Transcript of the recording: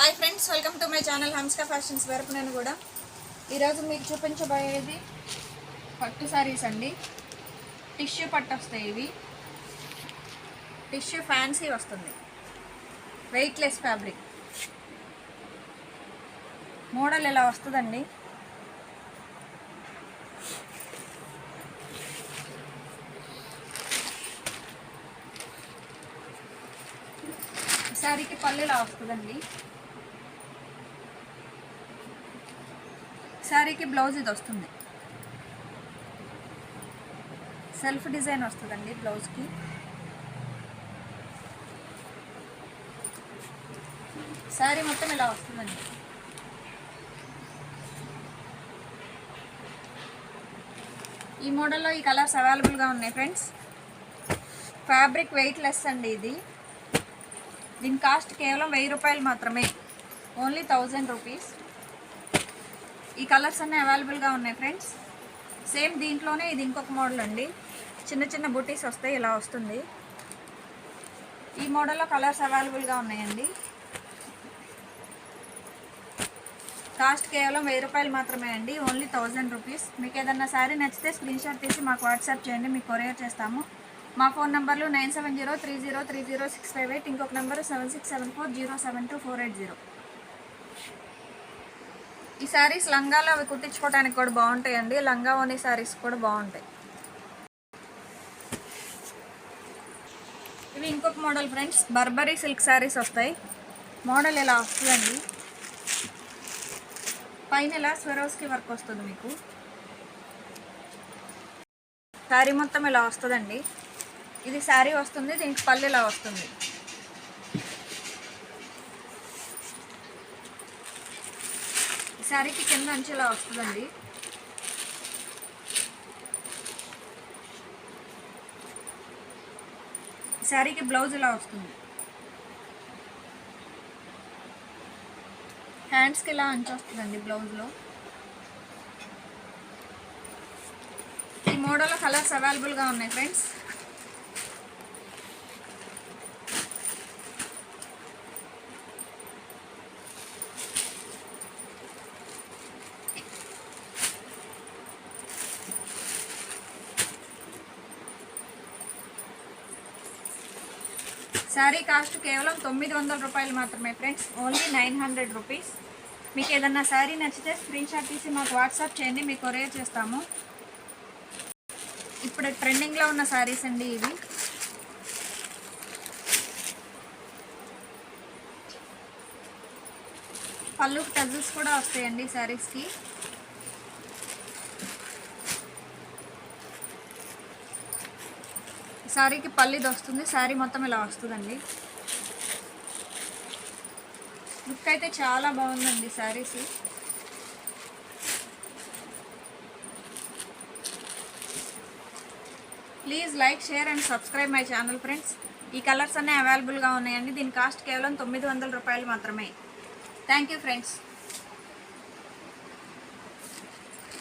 Hi friends, welcome to my channel Hamska fashions. వరకు నేను కూడా ఈరోజు మీకు చూపించబోయేది పట్టు సారీస్ అండి. టిష్యూ పట్టు వస్తాయి. ఇవి టిష్యూ ఫ్యాన్సీ వస్తుంది, వెయిట్లెస్ ఫ్యాబ్రిక్. మోడల్ ఇలా వస్తుందండి. శారీకి పళ్ళు ఇలా వస్తుందండి. శారీకి బ్లౌజ్ ఇది వస్తుంది, సెల్ఫ్ డిజైన్ వస్తుందండి బ్లౌజ్కి. శారీ మొత్తం ఇలా వస్తుందండి. ఈ మోడల్లో ఈ కలర్స్ అవైలబుల్గా ఉన్నాయి ఫ్రెండ్స్. ఫ్యాబ్రిక్ వెయిట్ లెస్ అండి. దీని కాస్ట్ కేవలం 1000 రూపాయలు మాత్రమే, ఓన్లీ 1000 రూపీస్. ఈ కలర్స్ అన్నీ అవైలబుల్గా ఉన్నాయి ఫ్రెండ్స్. సేమ్ దీంట్లోనే ఇది ఇంకొక మోడల్ అండి. చిన్న చిన్న బుటీస్ వస్తాయి, ఇలా వస్తుంది. ఈ మోడల్లో కలర్స్ అవైలబుల్గా ఉన్నాయండి. కాస్ట్ కేవలం 1000 రూపాయలు మాత్రమే అండి, ఓన్లీ 1000 రూపీస్. మీకు ఏదన్నా శారీ నచ్చితే స్క్రీన్ షాట్ తీసి మాకు వాట్సాప్ చేయండి, మీకు కొరియర్ చేస్తాము. మా ఫోన్ నెంబర్లు 9703030658, ఇంకొక నెంబరు 7674072480. ఈ శారీస్ లంగాలు అవి కుట్టించుకోవడానికి కూడా బాగుంటాయండి. లంగా ఓనీ శారీస్ కూడా బాగుంటాయి. ఇవి ఇంకొక model friends, Burberry silk saris వస్తాయి. మోడల్ ఇలా వస్తుందండి. పైన ఇలా స్వెరోస్కి వర్క్ వస్తుంది. మీకు శారీ మొత్తం ఇలా వస్తుందండి. ఇది శారీ వస్తుంది, దీనికి పళ్ళు ఇలా వస్తుంది. శారీకి కింద అంచు ఇలా వస్తుందండి. శారీకి బ్లౌజ్ ఇలా వస్తుంది. హ్యాండ్స్కి ఇలా అంచు వస్తుందండి బ్లౌజ్లో. ఈ మోడల్లో కలర్స్ అవైలబుల్గా ఉన్నాయి ఫ్రెండ్స్. శారీ కాస్ట్ కేవలం 900 రూపాయలు మాత్రమే ఫ్రెండ్స్, ఓన్లీ 900 రూపీస్. మీకు ఏదన్నా శారీ నచ్చితే స్క్రీన్ షాట్ తీసి మాకు వాట్సాప్ చేయండి, మీకు కొరియర్ చేస్తాము. ఇప్పుడు ట్రెండింగ్లో ఉన్న శారీస్ అండి ఇవి. పళ్ళుకి టజల్స్ కూడా వస్తాయండి శారీస్కి. శారీకి పళ్ళుది వస్తుంది. శారీ మొత్తం ఇలా వస్తుందండి. లుక్ అయితే చాలా బాగుందండి saris. Please like, share and subscribe my channel friends. ఈ కలర్స్ అన్నీ అవైలబుల్గా ఉన్నాయండి. దీని కాస్ట్ కేవలం 900 రూపాయలు మాత్రమే. Thank you friends.